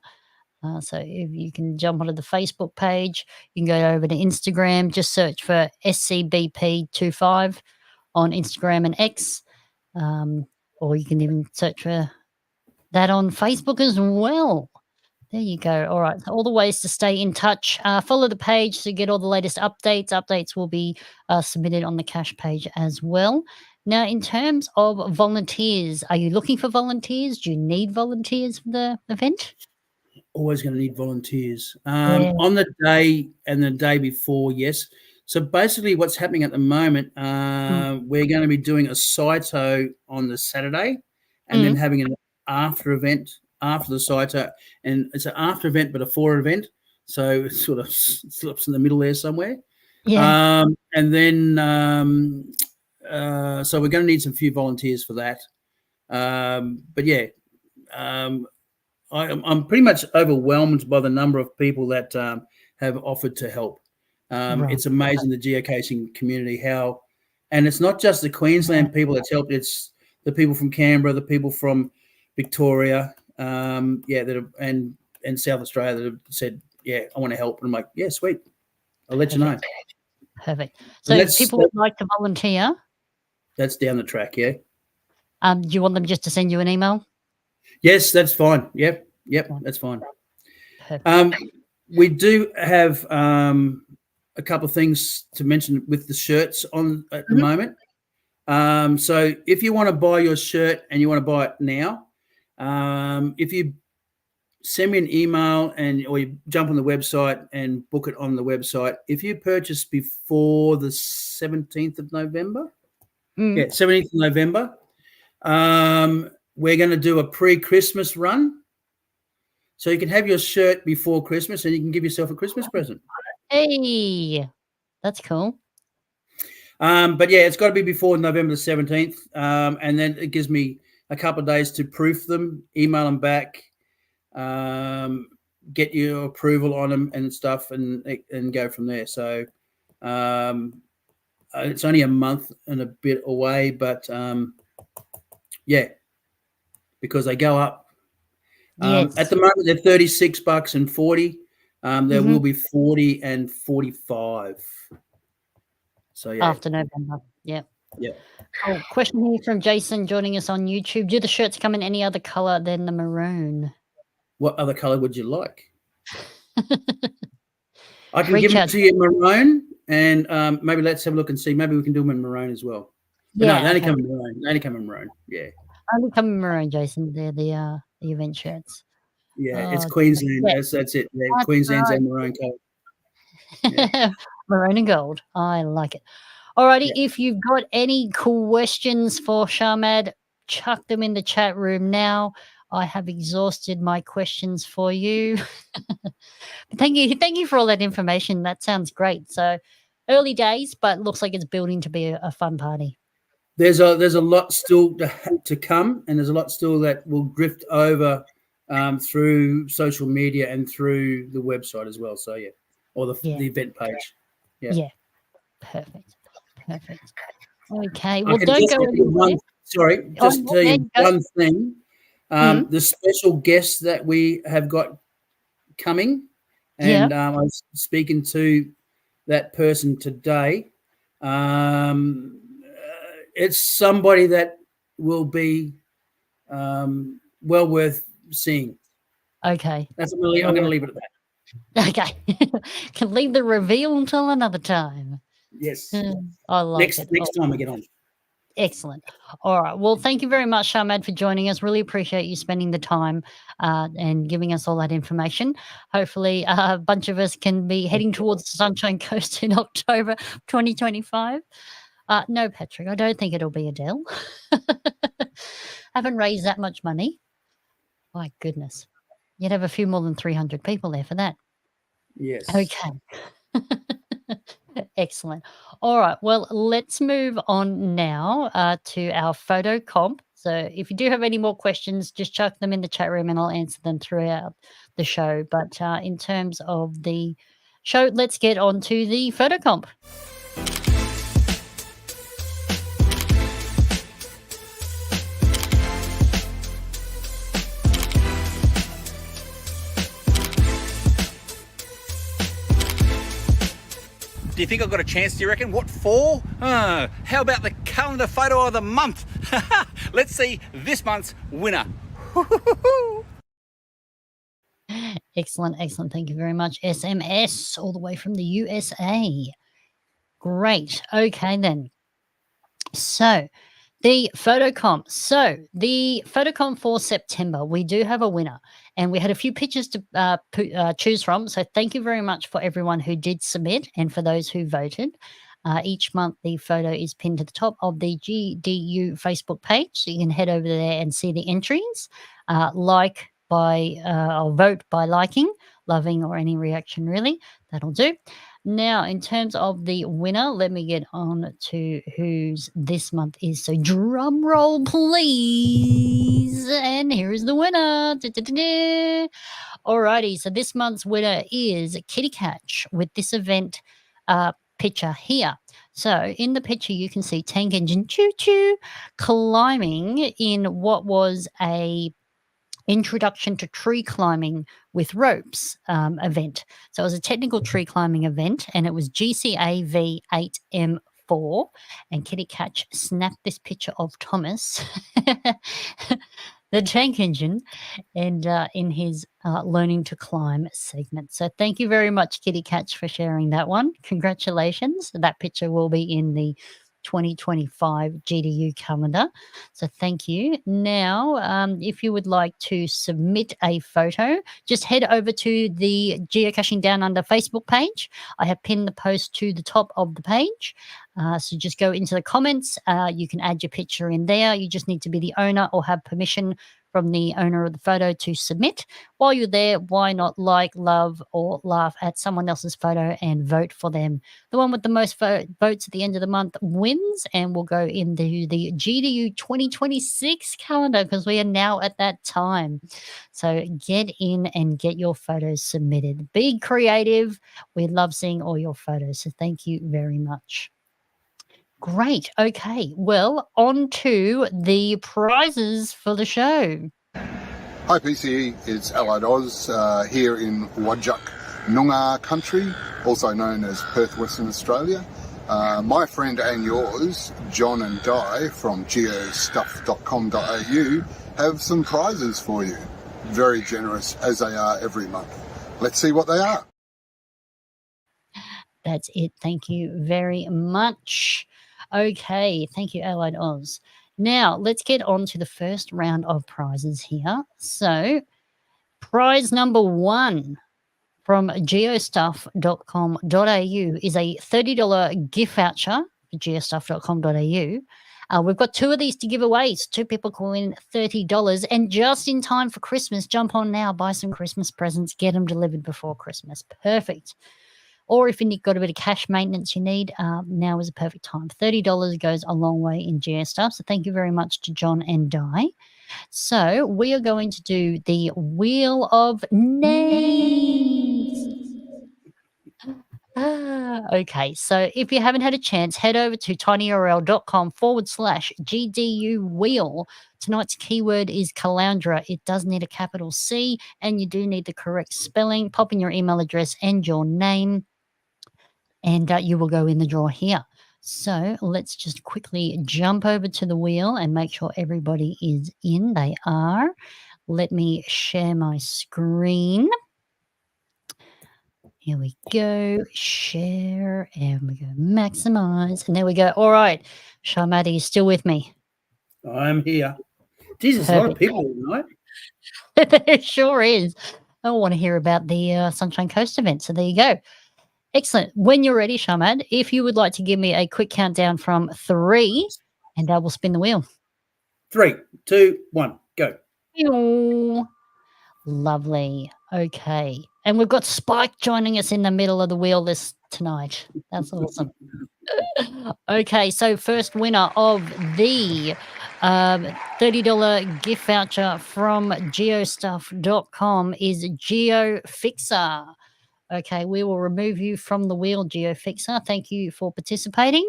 So if you can jump onto the Facebook page, you can go over to Instagram, just search for SCBP25 on Instagram and X, or you can even search for that on Facebook as well. There you go. All right. So all the ways to stay in touch. Follow the page to get all the latest updates. Updates will be submitted on the cache page as well. Now, in terms of volunteers, are you looking for volunteers? Do you need volunteers for the event? Always going to need volunteers. On the day and the day before, yes. So basically what's happening at the moment, we're going to be doing a Saito on the Saturday and then having an after event after the Saito. And it's an after event but a for event. So it sort of slips in the middle there somewhere. Yeah. And then so we're going to need some few volunteers for that. But yeah, I'm pretty much overwhelmed by the number of people that have offered to help. It's amazing, the geocaching community, and it's not just the Queensland people that's helped, it's the people from Canberra, the people from Victoria, that have, and South Australia that have said, yeah, I want to help. And I'm like, yeah, sweet. I'll let you know. Perfect. So if people would like to volunteer. That's down the track, yeah. Do you want them just to send you an email? Yes, that's fine. Yep, that's fine. We do have a couple of things to mention with the shirts on at the moment. So if you want to buy your shirt and you want to buy it now, if you send me an email or you jump on the website and book it on the website, if you purchase before the 17th of November, 17th of November, we're going to do a pre-Christmas run. So you can have your shirt before Christmas and you can give yourself a Christmas present. Hey, that's cool. But yeah, it's got to be before November the 17th. And then it gives me a couple of days to proof them, email them back, get your approval on them and stuff, and go from there. So it's only a month and a bit away, but yeah, because they go up. Yes. At the moment, they're $36 and 40. There Mhm. will be 40 and 45. So yeah, After November. Yeah. yeah. Oh, question here from Jason joining us on YouTube. Do the shirts come in any other color than the maroon? What other color would you like? I can give Reach them out. to you in maroon, and maybe let's have a look and see. Maybe we can do them in maroon as well. But no, Yeah, they only okay. come in maroon. They only come in maroon. Yeah, Only come in maroon, Jason. They're the event shirts. yeah. It's Oh, Queensland. yeah, That's it. Yeah, that's Queensland's right. our maroon color. Yeah, Maroon and gold. I like it. Alrighty, yeah. if you've got any questions for Chamad, chuck them in the chat room now. I have exhausted my questions for you. Thank you for all that information. That sounds great. So early days, but looks like it's building to be a fun party. There's a lot still to come, and there's a lot still that will drift over through social media and through the website as well. So yeah, or the event page. Yeah. Yeah. Perfect. Okay. I Well, can don't just go tell you anywhere. just tell you Go. one thing. Mhm. The special guests that we have got coming, Yeah. and I was speaking to that person today. It's somebody that will be well worth seeing. Okay. I'm going to leave it at that. Okay. Can leave the reveal until another time. Yes. I like it. Next time we get on. Excellent. All right. Well, thank you very much, Chamad, for joining us. Really appreciate you spending the time and giving us all that information. Hopefully, a bunch of us can be heading towards the Sunshine Coast in October 2025. No, Patrick, I don't think it'll be Adele. Haven't raised that much money. My goodness. You'd have a few more than 300 people there for that. Yes. Okay. Excellent. All right. Well, let's move on now to our photo comp. So if you do have any more questions, just chuck them in the chat room and I'll answer them throughout the show. But in terms of the show, let's get on to the photo comp. Do you think I've got a chance, do you reckon? What for? How about the calendar photo of the month? Let's see this month's winner. Excellent. Thank you very much. SMS all the way from the USA. Great. Okay, then. So the photo comp. So the photo comp for September, we do have a winner, and we had a few pictures to choose from. So thank you very much for everyone who did submit and for those who voted. Each month, the photo is pinned to the top of the GDU Facebook page, so you can head over there and see the entries. Or vote by liking, loving, or any reaction really. That'll do. Now, in terms of the winner, let me get on to whose this month is. So, drum roll, please. And here is the winner. Da-da-da-da. Alrighty, so this month's winner is Kitty Catch with this event picture here. So, in the picture, you can see Tank Engine Choo Choo climbing in what was a introduction to tree climbing with ropes event. So it was a technical tree climbing event, and it was GCA V8M4. And Kitty Catch snapped this picture of Thomas, the tank engine, and in his learning to climb segment. So thank you very much, Kitty Catch, for sharing that one. Congratulations. That picture will be in the 2025 GDU calendar. So thank you. Now, if you would like to submit a photo, just head over to the Geocaching Down Under Facebook page. I have pinned the post to the top of the page. So just go into the comments. You can add your picture in there. You just need to be the owner or have permission from the owner of the photo to submit. While you're there, why not like, love, or laugh at someone else's photo and vote for them? The one with the most votes at the end of the month wins, and we'll go into the GDU 2026 calendar because we are now at that time. So get in and get your photos submitted. Be creative. We love seeing all your photos. So thank you very much. Great. Okay. Well, on to the prizes for the show. Hi PCE, it's Allied Oz here in Wajak Noongar country, also known as Perth, Western Australia. My friend and yours, John and Di from geostuff.com.au, have some prizes for you. Very generous, as they are every month. Let's see what they are. That's it. Thank you very much. Okay. Thank you, Allied Oz. Now, let's get on to the first round of prizes here. So, prize number 1 from geostuff.com.au is a $30 gift voucher for geostuff.com.au. We've got 2 of these to give away. So 2 people call in $30. And just in time for Christmas, jump on now, buy some Christmas presents, get them delivered before Christmas. Perfect. Or if you've got a bit of cash maintenance you need, now is a perfect time. $30 goes a long way in GeoStuff. So thank you very much to John and Di. So we are going to do the Wheel of Names. Okay, so if you haven't had a chance, head over to tinyurl.com/GDU wheel. Tonight's keyword is caloundra. It does need a capital C, and you do need the correct spelling. Pop in your email address and your name, and you will go in the draw here. So let's just quickly jump over to the wheel and make sure everybody is in. They are. Let me share my screen. Here we go. Share, and we go maximize, and there we go. All right. Chamad, are you still with me? I'm here. Jesus, a lot of people tonight. There sure is. I want to hear about the Sunshine Coast event. So there you go. Excellent. When you're ready, Chamad, if you would like to give me a quick countdown from 3, and I will spin the wheel. 3, 2, 1, go. Lovely. Okay. And we've got Spike joining us in the middle of the wheel list tonight. That's awesome. Okay. So first winner of the $30 gift voucher from geostuff.com is GeoFixer. Okay, we will remove you from the wheel, GeoFixer. Thank you for participating.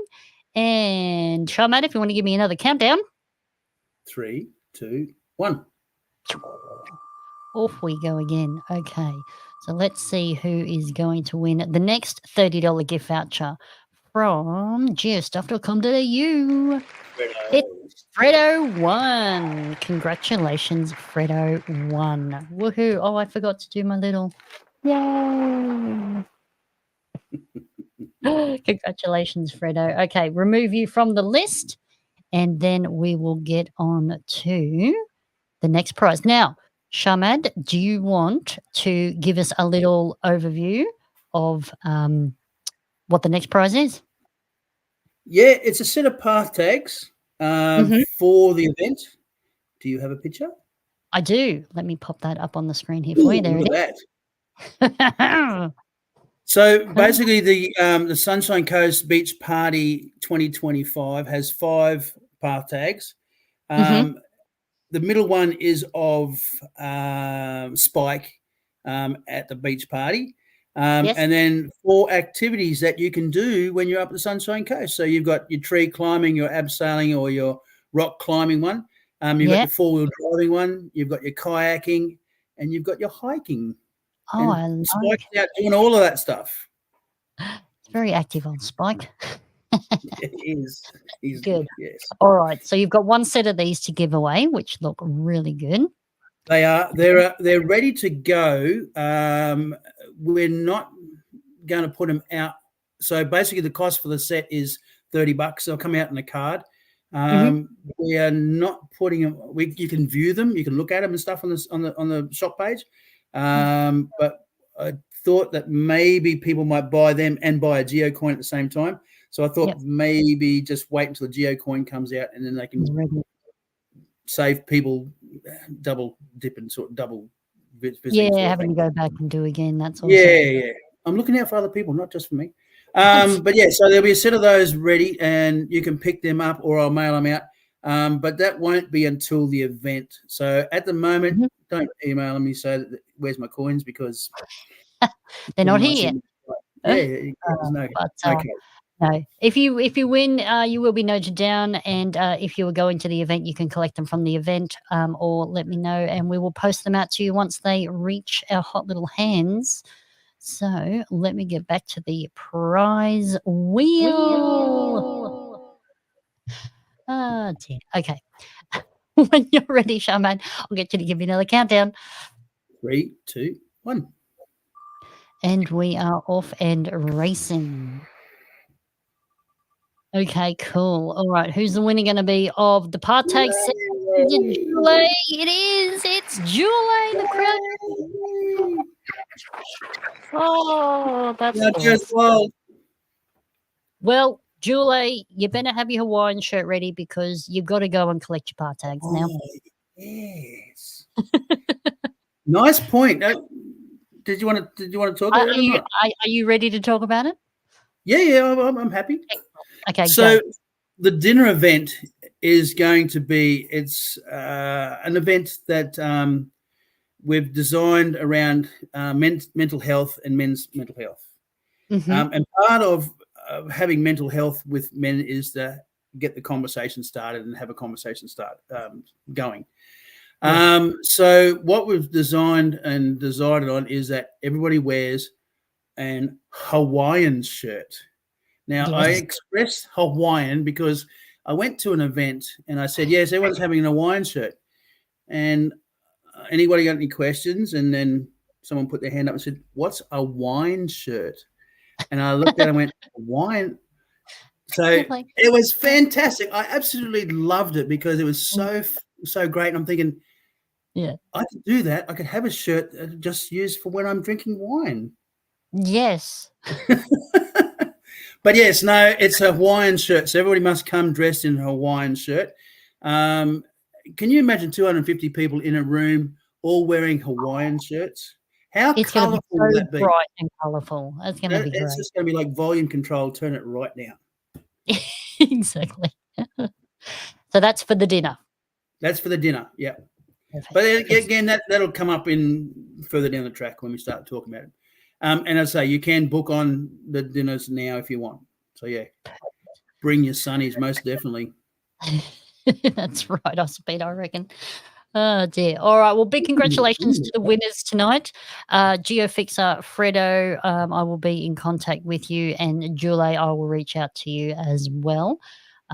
And Chamad, if you want to give me another countdown. 3, 2, 1. Off we go again. Okay, so let's see who is going to win the next $30 gift voucher from geostuff.com.au. It's Fredo1. Congratulations, Fredo1. Woohoo. Oh, I forgot to do my little... Yay! Congratulations, Fredo. Okay, remove you from the list, and then we will get on to the next prize. Now, Chamad, do you want to give us a little overview of what the next prize is? Yeah, it's a set of path tags for the event. Do you have a picture? I do. Let me pop that up on the screen here for you. There it is. So basically, the Sunshine Coast Beach Party 2025 has 5 path tags. The middle one is of Spike at the beach party, Yes. and then 4 activities that you can do when you're up the Sunshine Coast. So you've got your tree climbing, your abseiling, or your rock climbing one. You've got your 4-wheel driving one. You've got your kayaking, and you've got your hiking. Oh, and I like Spike's out doing all of that stuff. It's very active on Spike. He's good. Yes. All right. So you've got one set of these to give away, which look really good. They are. They're ready to go. We're not going to put them out. So basically, the cost for the set is $30. They'll come out in a card. We are not putting them. You can view them. You can look at them and stuff on the shop page. But I thought that maybe people might buy them and buy a geocoin at the same time. So I thought maybe just wait until the geocoin comes out, and then they can save people double dip and sort of double visiting. Yeah, having to go back and do again. That's awesome. Yeah. I'm looking out for other people, not just for me. But yeah, so there'll be a set of those ready, and you can pick them up, or I'll mail them out. But that won't be until the event. So at the moment, don't email me say where's my coins, because they're not here. Yeah, no. Okay. No. If you win, you will be noted down, and if you are going to the event, you can collect them from the event, or let me know, and we will post them out to you once they reach our hot little hands. So let me get back to the prize wheel. Oh, dear. Okay. When you're ready, Chamad, I'll get you to give me another countdown. 3, 2, 1. And we are off and racing. Okay, cool. All right, who's the winner going to be of the partake set? Is it Julie? It is. It's Julie, the crowd. Oh, that's Now, awesome. well, Well, Julie, you better have your Hawaiian shirt ready because you've got to go and collect your partags now. yes. Nice point. Did you want to talk about it or not? Are you ready to talk about it? Yeah, I'm happy. Okay, so go. The dinner event is going to be an event that we've designed around mental health and men's mental health. Mm-hmm. And part of having mental health with men is to get the conversation started and have a conversation going. Yeah. So what we've designed and decided on is that everybody wears an Hawaiian shirt. Now, I Yes. expressed Hawaiian because I went to an event and I said, yes, everyone's having an Hawaiian shirt. And anybody got any questions? And then someone put their hand up and said, what's a wine shirt? And I looked at it and went, wine. So it was fantastic. I absolutely loved it because it was so great. And I'm thinking, yeah, I could do that. I could have a shirt just used for when I'm drinking wine. Yes. But yes, no, it's a Hawaiian shirt. So everybody must come dressed in a Hawaiian shirt. Can you imagine 250 people in a room all wearing Hawaiian shirts? How colourful will that be? Bright and colourful. That's going to be great. It's just going to be like volume control. Turn it right down. Exactly. So that's for the dinner. That's for the dinner, yeah. Perfect. But again, that'll come up in further down the track when we start talking about it. And as I say, you can book on the dinners now if you want. So, yeah, bring your sunnies, most definitely. That's right, Ospeed, I reckon. Oh, dear. All right. Well, big congratulations to the winners tonight. Geofixer, Fredo, I will be in contact with you. And Julie, I will reach out to you as well.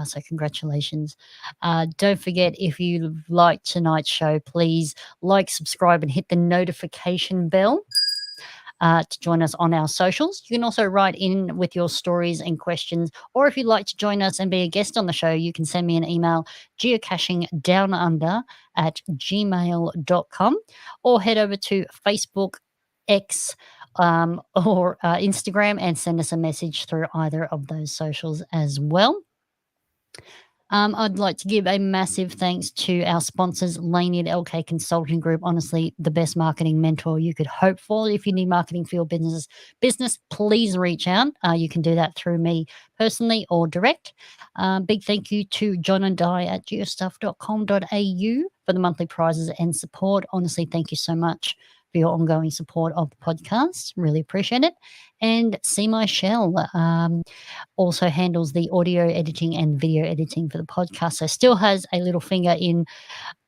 So congratulations. Don't forget, if you like tonight's show, please like, subscribe, and hit the notification bell. To join us on our socials. You can also write in with your stories and questions, or if you'd like to join us and be a guest on the show, you can send me an email, geocachingdownunder@gmail.com, or head over to Facebook, X, or Instagram and send us a message through either of those socials as well. I'd like to give a massive thanks to our sponsors, Laney at LK Consulting Group. Honestly, the best marketing mentor you could hope for. If you need marketing for your business, please reach out. You can do that through me personally or direct. Big thank you to John and Di at geostuff.com.au for the monthly prizes and support. Honestly, thank you so much for your ongoing support of the podcast. Really appreciate it. And See My Shell also handles the audio editing and video editing for the podcast. So still has a little finger in,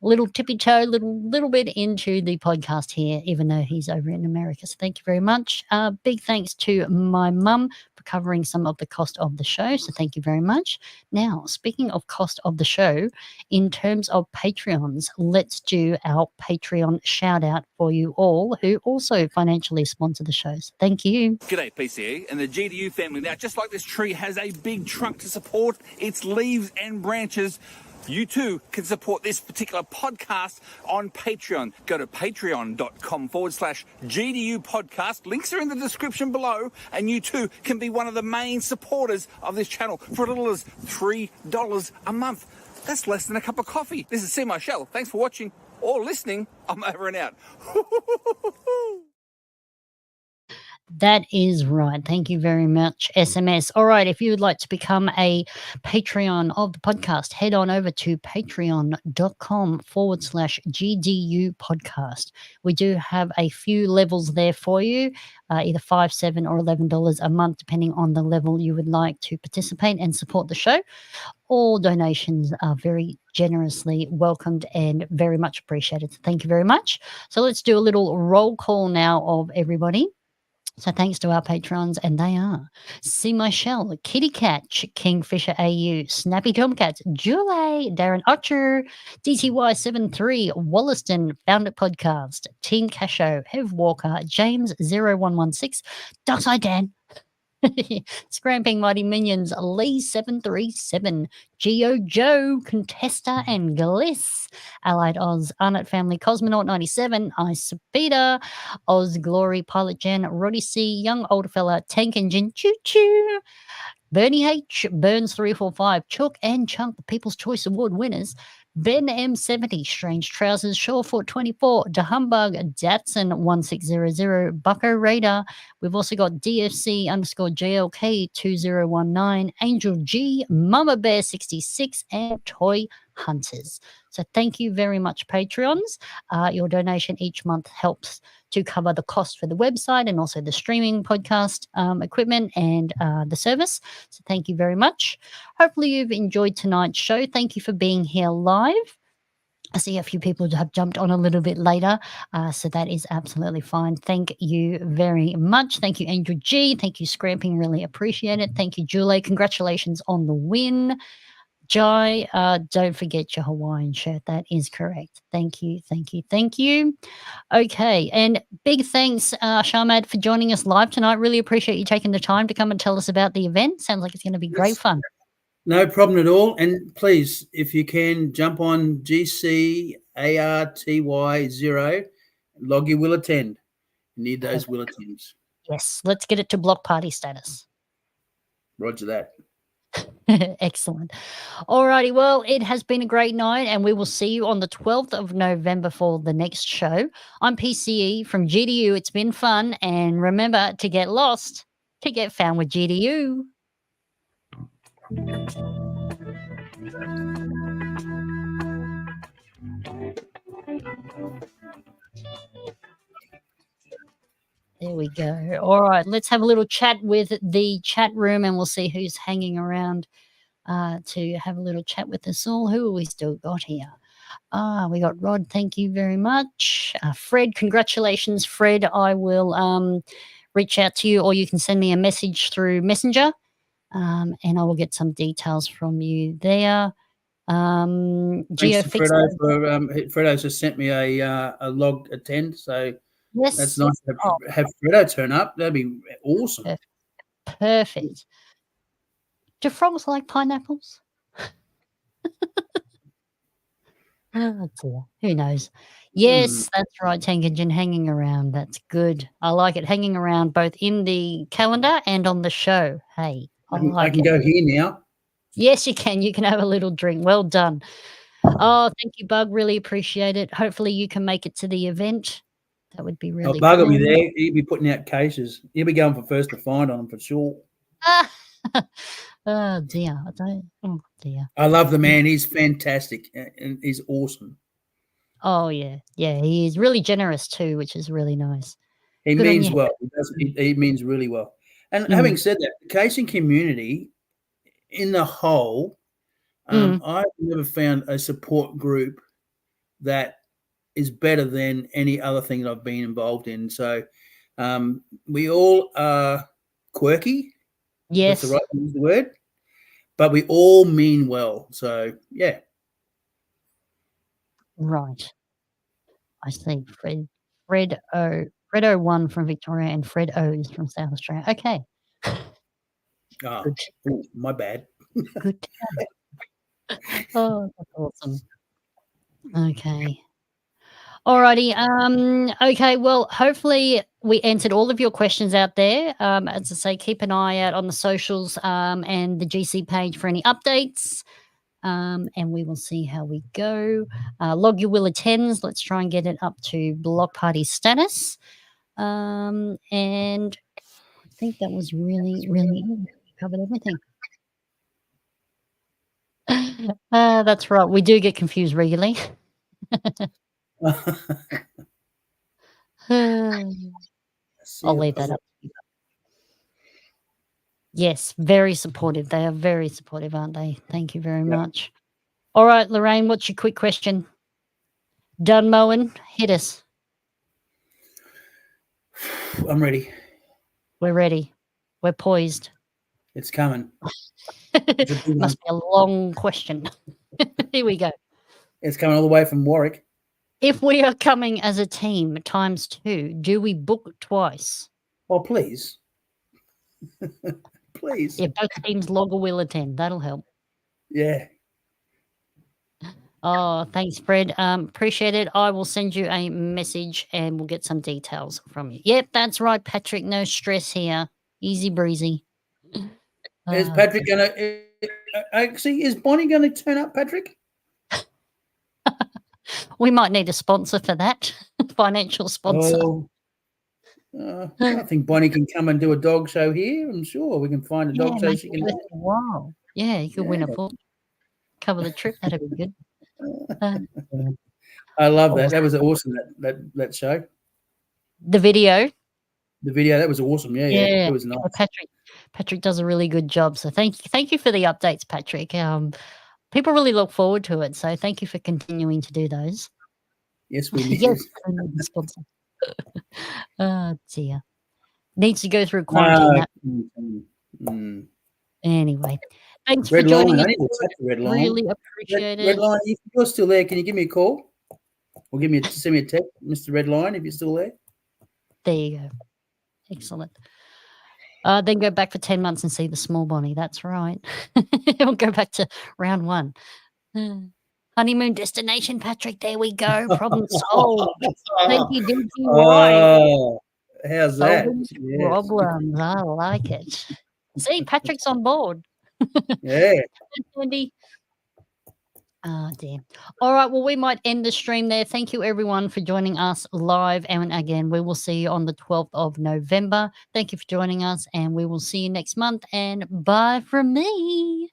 little tippy toe, little bit into the podcast here, even though he's over in America. So thank you very much. Big thanks to my mum for covering some of the cost of the show. So thank you very much. Now, speaking of cost of the show, in terms of Patreons, let's do our Patreon shout out for you all who also financially sponsor the shows. Thank you. G'day PCE and the GDU family. Now, just like this tree has a big trunk to support its leaves and branches, you too can support this particular podcast on Patreon. Go to patreon.com/GDU podcast. Links are in the description below, and you too can be one of the main supporters of this channel for as little as $3 a month. That's less than a cup of coffee. This is See My Shell. Thanks for watching or listening. I'm over and out. That is right. Thank you very much, SMS. All right. If you would like to become a Patreon of the podcast, head on over to patreon.com/GDU podcast. We do have a few levels there for you, either $5, $7, or $11 a month, depending on the level you would like to participate and support the show. All donations are very generously welcomed and very much appreciated. So thank you very much. So let's do a little roll call now of everybody. So thanks to our patrons, and they are See My Shell, Kitty Catch, Kingfisher AU, Snappy Tomcats, Julie, Darren Archer, DTY73, Wollaston, Found It Podcast, Team Casho, Hev Walker, James0116, Dark Eye Dan, Scramping Mighty Minions, Lee737, Geo Joe, Contesta and Gliss, Allied Oz, Arnott Family, Cosmonaut 97, Ice Peter, Oz Glory, Pilot Jen, Roddy C, Young Older Fella, Tank Engine, Choo Choo, Bernie H, Burns 345, Chook and Chunk, the People's Choice Award winners, Ben M70, Strange Trousers, Shorefoot 24, Da Humbug, Datsun 1600, Bucko Raider. We've also got DFC _ JLK 2019, Angel G, Mama Bear 66, and Toy Hunters. So thank you very much, Patreons. Your donation each month helps to cover the cost for the website and also the streaming podcast equipment and the service. So thank you very much. Hopefully you've enjoyed tonight's show. Thank you for being here live. I see a few people have jumped on a little bit later, so that is absolutely fine. Thank you very much. Thank you, Angel G. Thank you, Scramping. Really appreciate it. Thank you, Julie. Congratulations on the win. Jai, don't forget your Hawaiian shirt. That is correct. Thank you, thank you, thank you. Okay, and big thanks, Chamad, for joining us live tonight. Really appreciate you taking the time to come and tell us about the event. Sounds like it's going to be great fun. No problem at all. And please, if you can, jump on GCARTY0. Log your will attend. You need those will attends. Yes, let's get it to block party status. Roger that. Excellent. Alrighty, well, it has been a great night, and we will see you on the 12th of November for the next show. I'm PCE from GDU. It's been fun, and remember to get lost to get found with GDU. There we go. All right, let's have a little chat with the chat room, and we'll see who's hanging around to have a little chat with us all. Who have we still got here? We got Rod. Thank you very much. Fred, congratulations, Fred. I will reach out to you, or you can send me a message through Messenger, and I will get some details from you there. Fredo's just sent me a log attend, so yes, that's nice to have Fredo turn up. That'd be awesome. Perfect. Do frogs like pineapples? Oh dear. Who knows? Yes, that's right, Tank Engine, hanging around. That's good. I like it, hanging around both in the calendar and on the show. Hey, I can go here now. Yes, you can. You can have a little drink. Well done. Oh, thank you, Bug. Really appreciate it. Hopefully you can make it to the event. That would be really Bug cool. will be there. He'll be putting out cases. He'll be going for first to find on them for sure. Oh dear. Oh dear. I love the man. He's fantastic and he's awesome. Oh yeah. Yeah, he is really generous too, which is really nice. He means well. He means really well. And having said that, the casing community in the whole, I've never found a support group that is better than any other thing that I've been involved in. So we all are quirky. Yes. That's the right word. But we all mean well. So, yeah. Right. I see. Fredo 1 from Victoria and Fred O is from South Australia. Okay. My bad. Good. Oh, that's awesome. Okay. Alrighty. Okay. Well, hopefully we answered all of your questions out there. As I say, keep an eye out on the socials and the GC page for any updates. And we will see how we go. Log your will attends. Let's try and get it up to block party status. And think that was really, really covered everything. That's right. We do get confused regularly. I'll leave that up. Yes, very supportive. They are very supportive, aren't they? Thank you very much. All right, Lorraine, what's your quick question? Done mowing? Hit us. I'm ready. We're ready. We're poised. It's coming. Must be a long question. Here we go. It's coming all the way from Warwick. If we are coming as a team times 2, do we book twice? Oh, please. Please. Yeah, both teams log or will attend. That'll help. Yeah. Oh, thanks, Fred. Appreciate it. I will send you a message and we'll get some details from you. Yep, that's right, Patrick. No stress here. Easy breezy. Is Patrick going to actually? Is Bonnie going to turn up, Patrick? We might need a sponsor for that. Financial sponsor. I think Bonnie can come and do a dog show here. I'm sure we can find a dog show she can do. Wow. Yeah, you could win a book. Cover the trip. That'd be good. I love that. That was awesome. That show. The video. The video, that was awesome. Yeah. It was nice. Patrick does a really good job. So thank you for the updates, Patrick. People really look forward to it. So thank you for continuing to do those. Yes, we need. Yes, I need the sponsor. Oh dear. Needs to go through quarantine. Anyway, thanks for joining us. Really appreciate it. Red Line, if you're still there, can you give me a call? Or send me a text, Mr. Red Line, if you're still there. There you go. Excellent. Then go back for 10 months and see the small Bonnie. That's right. We'll go back to round 1. Honeymoon destination, Patrick. There we go. Problem solved. Thank you, DG. How's that? Problems. I like it. See, Patrick's on board. Yeah. Andy. Oh, dear. All right. Well, we might end the stream there. Thank you, everyone, for joining us live. And again, we will see you on the 12th of November. Thank you for joining us, and we will see you next month. And bye from me.